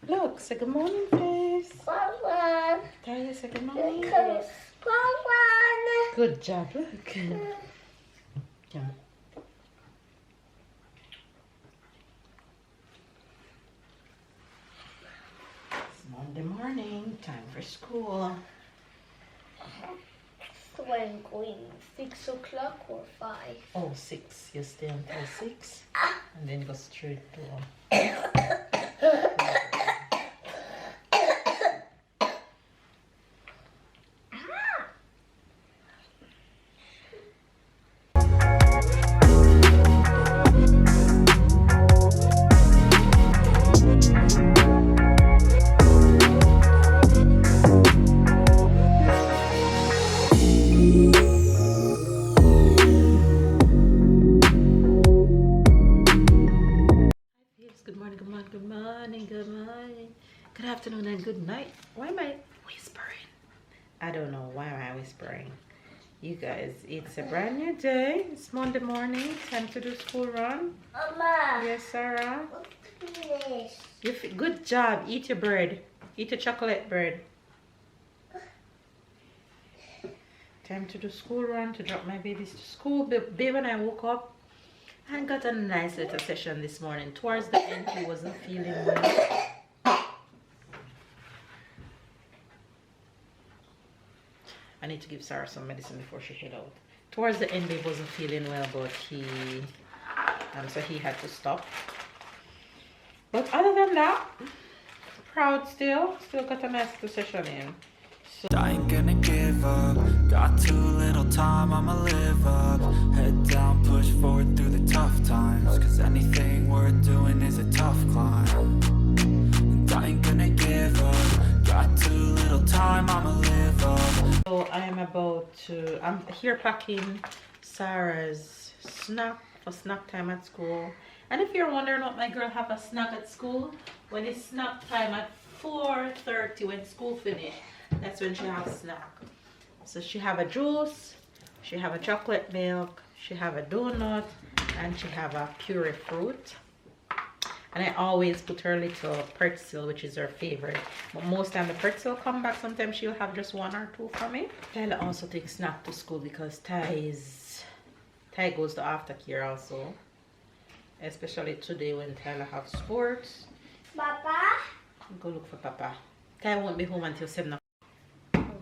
Look, say good morning, please. One. Tell you say good morning. One. Good job, look. Yeah. It's Monday morning, time for school. So I'm going 6 o'clock or 5? Oh, 6. You stay until 6 and then go straight to Good afternoon and good night. Why am I whispering? I don't know why am I whispering. You guys, it's a brand new day. It's Monday morning. Time to do school run. Mama. Yes, Sarah. What's this? Good job. Eat your bread. Eat your chocolate bread. Time to do school run to drop my babies to school. Baby, when I woke up, I got a nice little session this morning. Towards the end, he wasn't feeling well. I need to give Sarah some medicine before she head out. Towards the end, babe wasn't feeling well, but so he had to stop. But other than that, proud still got a nice little session in. So I ain't gonna give up. Got too little time, I'ma live up. Head down, push forward through the tough times. Cause anything worth doing is a tough climb. And I ain't gonna give up. Got too little time, I'ma live up. So I'm here packing Sarah's snack for snack time at school. And if you're wondering what my girl have a snack at school, when it's snack time at 4:30 when school finish, that's when she have snack. So she have a juice, she have a chocolate milk, she have a donut, and she have a puree fruit. And I always put her little pretzel, which is her favorite. But most time the pretzel come back, sometimes she'll have just 1 or 2 for me. Tyler also takes snack to school because Ty goes to aftercare also. Especially today when Tyler have sports. Papa? Go look for Papa. Ty won't be home until 7 o'clock.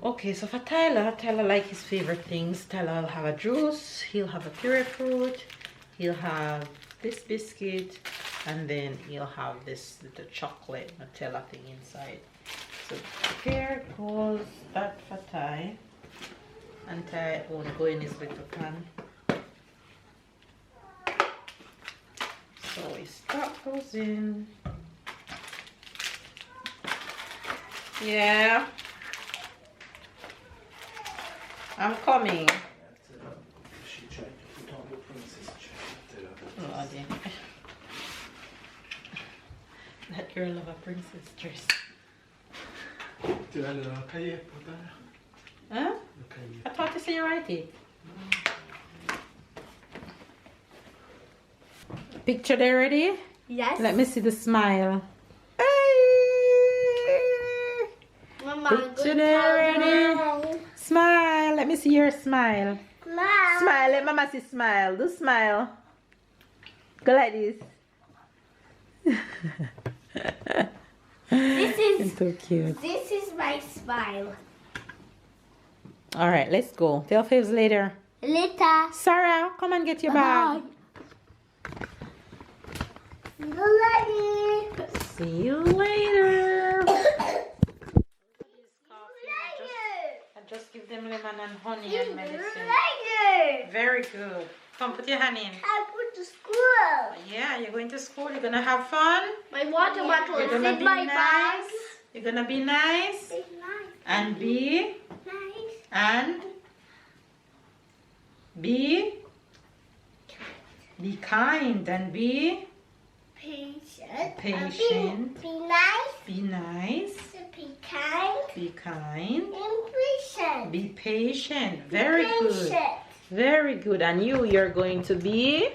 Okay, so for Tyler like his favorite things. Tyler will have a juice, he'll have a puree fruit, he'll have this biscuit, and then he'll have this little chocolate Nutella thing inside. So there goes that for Ty. And Ty won't go in his little pan. So his stuff goes in. Yeah. I'm coming. Oh, dear. That girl love a princess dress. Huh? I thought you said you write it. Picture there ready? Yes. Let me see the smile. Mama, Picture there ready? Smile. Let me see your smile. Smile. Let mama see smile. Do smile. Go like this. This is It's so cute. This is my smile. All right, let's go. Tell faves later. Later. Sarah, come and get your bag. See you later. I just give them lemon and honey and medicine. Very good. Come put your hand in. I put to school. Yeah, you're going to school. You're gonna have fun. My water bottle You're is gonna in be my nice. bag. You're gonna be nice It's nice. and be Nice. and be kind and be Patient. Patient. Be nice. be nice, Be kind. be kind, And patient. be patient. Very good. Patient. Very good. And you're going to be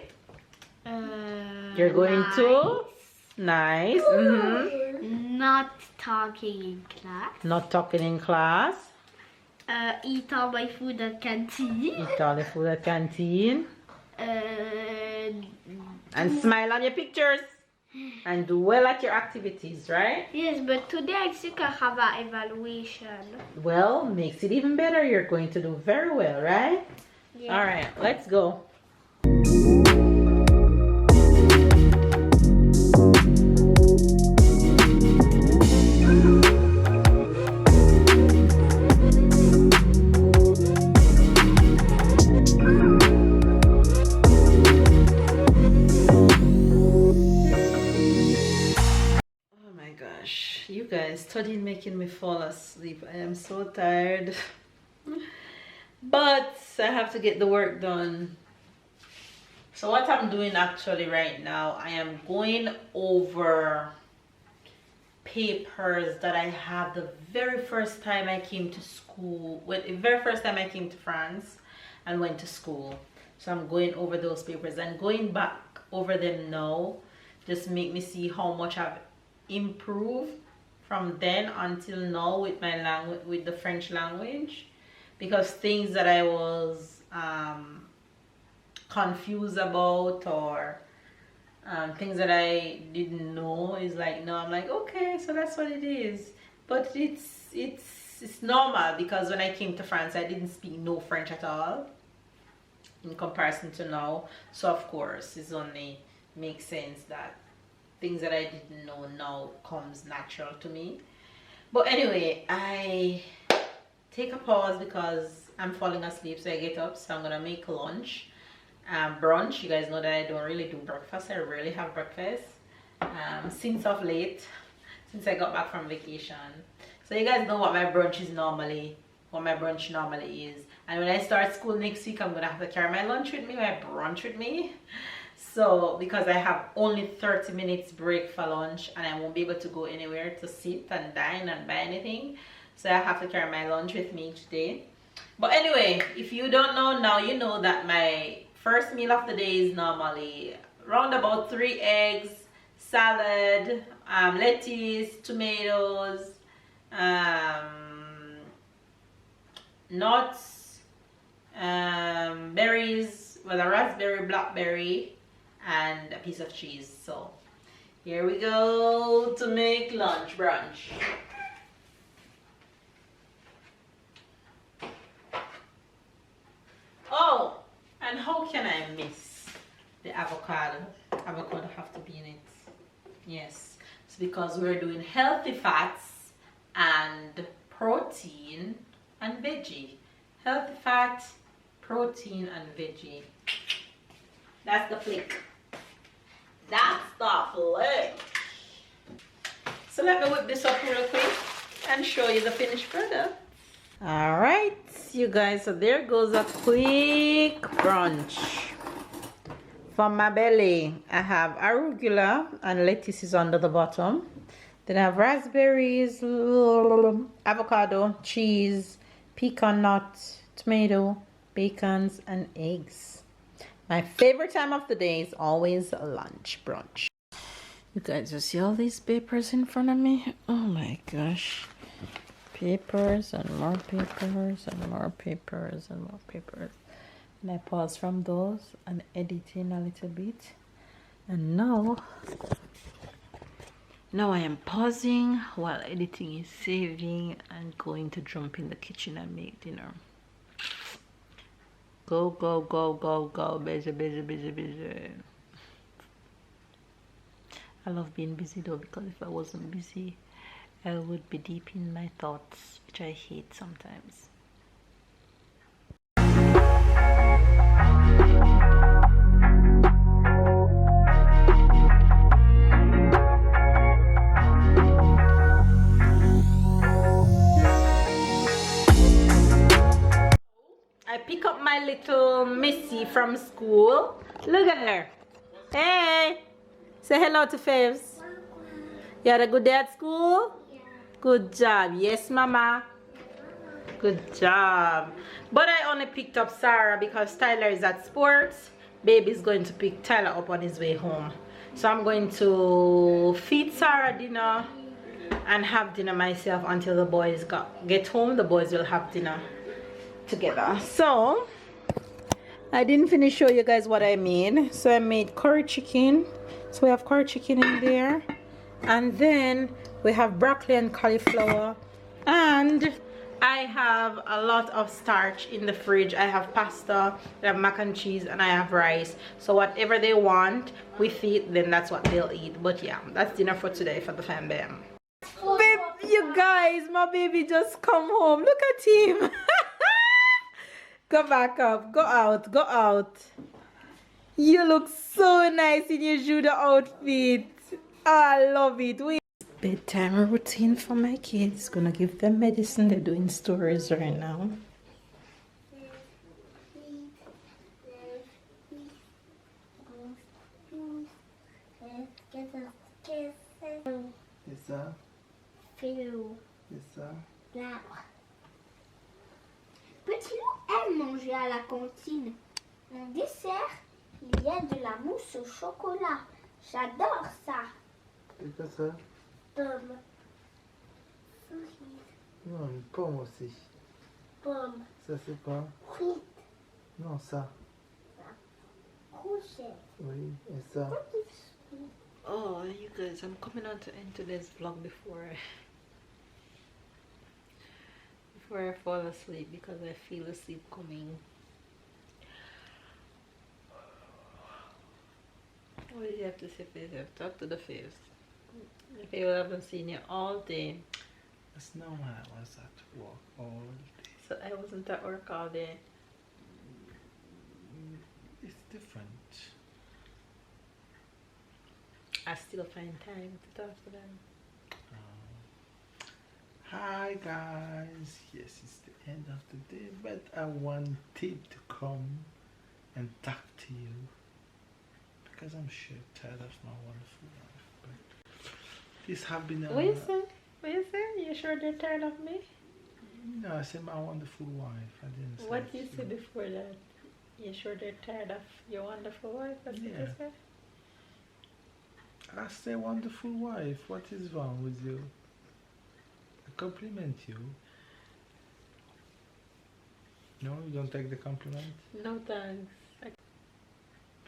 you're going to nice. Not talking in class. Not talking in class. Eat all my food at canteen. Eat all the food at canteen. And smile on your pictures. And do well at your activities, right? Yes, but today I think I have an evaluation. Well, makes it even better. You're going to do very well, right? Yeah. All right, let's go. You guys, studying making me fall asleep. I am so tired. But I have to get the work done. So what I'm doing actually right now, I am going over papers that I had the very first time I came to school. Well, the very first time I came to France and went to school. So I'm going over those papers and going back over them now just make me see how much I've improved from then until now with my language, with the French language, because things that I was confused about or things that I didn't know is like now I'm like, okay, so that's what it is. But it's normal because when I came to France I didn't speak no French at all in comparison to now. So of course it's only makes sense that things that I didn't know now comes natural to me. But anyway, I take a pause because I'm falling asleep, so I get up. So I'm gonna make lunch, brunch. You guys know that I don't really do breakfast. I rarely have breakfast since of late, since I got back from vacation. So you guys know what my brunch is normally, what my brunch normally is. And when I start school next week, I'm gonna have to carry my lunch with me, my brunch with me. So because I have only 30 minutes break for lunch and I won't be able to go anywhere to sit and dine and buy anything, so I have to carry my lunch with me each day. But anyway, if you don't know now, you know that my first meal of the day is normally around about 3 eggs, salad, lettuce, tomatoes, nuts, berries, well, a raspberry, blackberry, and a piece of cheese. So here we go to make lunch, brunch. Oh, and how can I miss the avocado? Avocado have to be in it. Yes, it's because we're doing healthy fats and protein and veggie. Healthy fat, protein and veggie. That's the flick. That's the flick. So let me whip this up real quick and show you the finished product. All right, you guys, so there goes a quick brunch. For my belly, I have arugula and lettuce is under the bottom. Then I have raspberries, avocado, cheese, pecan nut, tomato, bacons, and eggs. My favorite time of the day is always lunch, brunch. You guys, you see all these papers in front of me? Oh my gosh. Papers and more papers and more papers and more papers. And I pause from those and edit in a little bit. And now I am pausing while editing is saving and going to jump in the kitchen and make dinner. Go, go, go, go, go. Busy, busy, busy, busy. I love being busy though, because if I wasn't busy, I would be deep in my thoughts, which I hate sometimes. I pick up my little Missy from school. Look at her. Hey, say hello to Faves. You had a good day at school? Yeah. Good job. Yes, mama. Good job. But I only picked up Sarah because Tyler is at sports. Baby's going to pick Tyler up on his way home. So I'm going to feed Sarah dinner and have dinner myself until the boys get home. The boys will have dinner together. So I didn't finish show you guys what I made. So I made curry chicken. So we have curry chicken in there, and then we have broccoli and cauliflower, and I have a lot of starch in the fridge. I have pasta, I have mac and cheese, and I have rice. So whatever they want with it, then that's what they'll eat. But yeah, that's dinner for today for the family. Babe, you guys, my baby just come home. Look at him. Go back up. Go out. Go out. You look so nice in your judo outfit. Oh, I love it. Wait. Bedtime routine for my kids. Gonna give them medicine. They're doing stories right now. C'est ça? C'est ça? Petit loup aime manger à la cantine. En dessert, il y a de la mousse au chocolat. J'adore ça. C'est quoi ça? Pomme. Non, une pomme aussi. Pomme. Ça c'est quoi? Frites. Non, ça. Rouget. Oui, et ça? Oh, you guys, I'm coming on to end today's vlog before I fall asleep because I feel the sleep coming. What do you have to say, face? Talk to the face. The people haven't seen you all day. It's normal, I was at work all day. So I wasn't at work all day. It's different. I still find time to talk to them. Hi guys, yes, it's the end of the day, but I wanted to come and talk to you because I'm sure tired of my wonderful life. But this have been a What you say? What you say? You sure they're tired of me? no, I said my wonderful wife. I didn't say What did you it. say before that? You sure they're tired of your wonderful wife? That's what you Yeah. said? I say wonderful wife. What is wrong with you? I compliment you. No, you don't take the compliment? No thanks.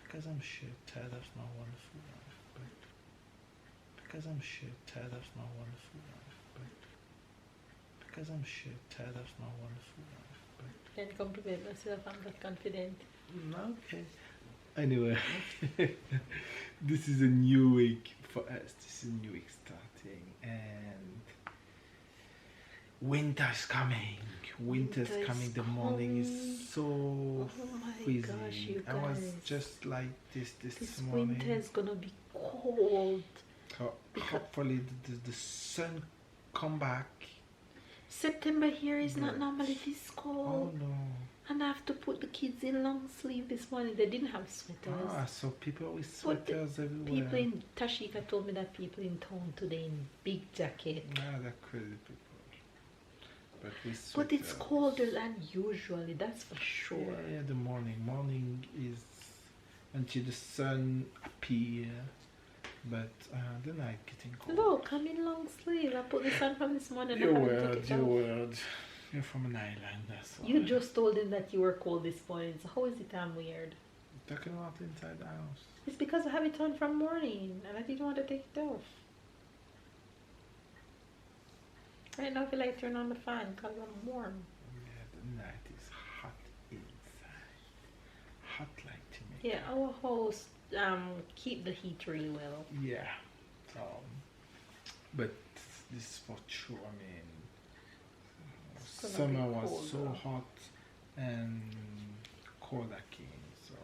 Because I'm sure tired of my wonderful life. But because I'm sure tired of my wonderful life. But because I'm sure tired of my wonderful life. But Can't compliment myself, I'm not confident. okay. Anyway, this is a new week for us. This is a new week starting, and winter's coming. Winter's coming. The morning is so Oh my freezing. gosh, you I was guys. just like this This morning. winter is gonna be cold. So hopefully the sun come back. September here is not Yes. normally this Oh cold. no. And I have to put the kids in long sleeve this morning. They didn't have sweaters. Ah, so people with But the sweaters everywhere. People in Tashika told me that people in town today in big jacket. Nah, they're crazy people. But with But it's sweaters. colder than usually, that's for sure. Yeah, the morning is until the sun appear, but the night getting cold. Look, I'm in long sleeve. I put this on from this morning. Your I haven't word, took it your off. word. You're from an island, that's why. You just told him that you were cold this morning. So how is it I'm weird? Talking about inside the house. It's because I have it on from morning and I didn't want to take it off. Right now I feel like turn on the fan because I'm warm. Yeah, the night is hot inside. Hot like to me. Yeah, our house keep the heat really well. Yeah. But this is for true. I mean, gonna summer be was cold, so though. hot and cold came. So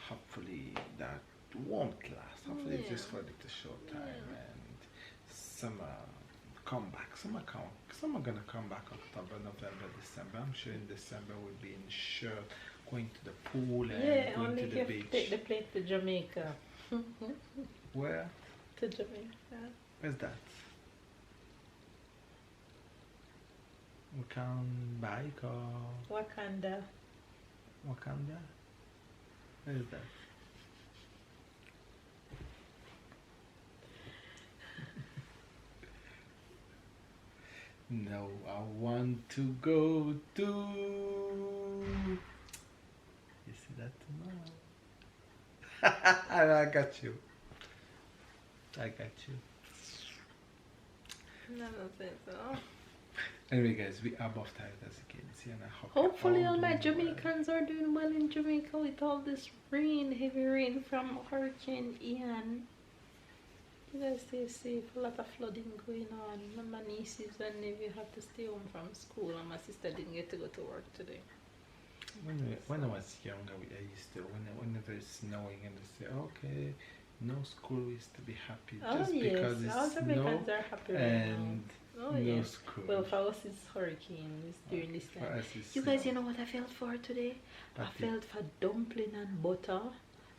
hopefully that won't last. Hopefully it's just for a little short time and summer come back. Summer gonna come back October, November, December. I'm sure in December we'll be in shirt, going to the pool and Yeah, going only to if the you have to beach. take the plane to Jamaica. Where? To Jamaica. Where's that? We can bike or Wakanda. Wakanda? Where is that? Now I want to go to. You see that tomorrow? I got you. I got you. No, that's it. So. Anyway, guys, we are both tired as you can see, and I hope Hopefully, all doing my well. Jamaicans are doing well in Jamaica with all this rain, heavy rain from Hurricane Ian. You guys stay safe. A lot of flooding going on. My nieces and nephew have to stay home from school, and my sister didn't get to go to work today. When I was younger, I used to, whenever it's snowing, and they say, okay, no school, we used to be happy just because all it's snow Jamaicans are happy right and now. Oh, no yes. school. Well, for us, it's hurricane. It's during this For time. us, it's You guys, snow. you know what I felt for today? I What felt for dumpling and butter,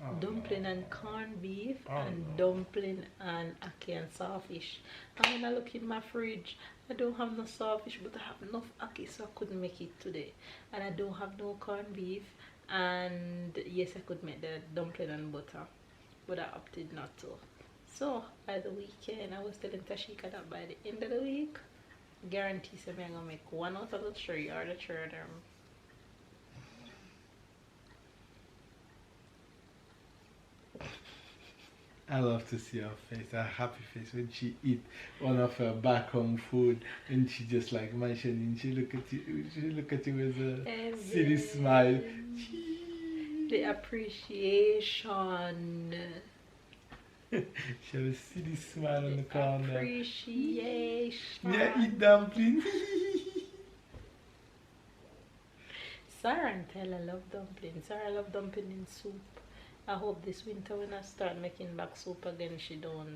Oh, dumpling no. and corned beef, Oh, and no. dumpling and ackee and sawfish. And when I look in my fridge, I don't have no sawfish, but I have enough ackee, so I couldn't make it today. And I don't have no corned beef. And yes, I could make the dumpling and butter, but I opted not to. So by the weekend, I was telling Tashika that by the end of the week, guarantee I'm gonna make one out of the three or the three of them. I love to see her face, her happy face when she eat one of her back home food, and she just like mentioning, she look at you with a silly smile. The appreciation. She has a silly smile on the corner. Appreciation. Yeah, eat dumpling. Sarah and Taylor love dumplings. Sarah love dumpling in soup. I hope this winter when I start making back soup again, so she don't want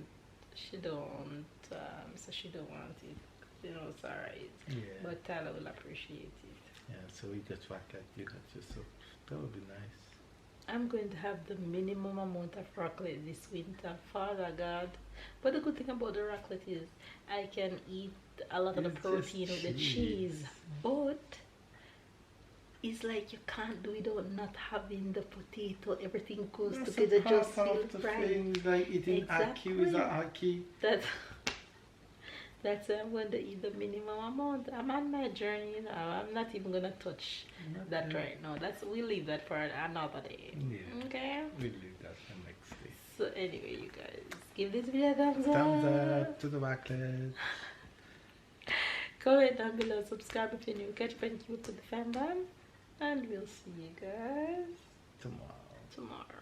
it. You know, Sarah is. Yeah. But Tyler will appreciate it. Yeah, so we got raclette, you got your soup. That would be nice. I'm going to have the minimum amount of raclette this winter, Father God. But the good thing about the raclette is I can eat a lot of the It's protein just with the cheese. But it's like you can't do it without not having the potato. Everything goes That's together, a part just feel of the right. things, like eating Exactly. ackee without ackee. That's why I'm going to eat the minimum amount. I'm on my journey, you know. I'm not even going to touch that right now. We'll leave that for another day. Yeah. Okay? We'll leave that for next day. So anyway, you guys, give this video a thumbs Thumbs up to the raclette. Comment down below, subscribe if you're new, catch thank you to the fan band, and we'll see you guys Tomorrow. tomorrow.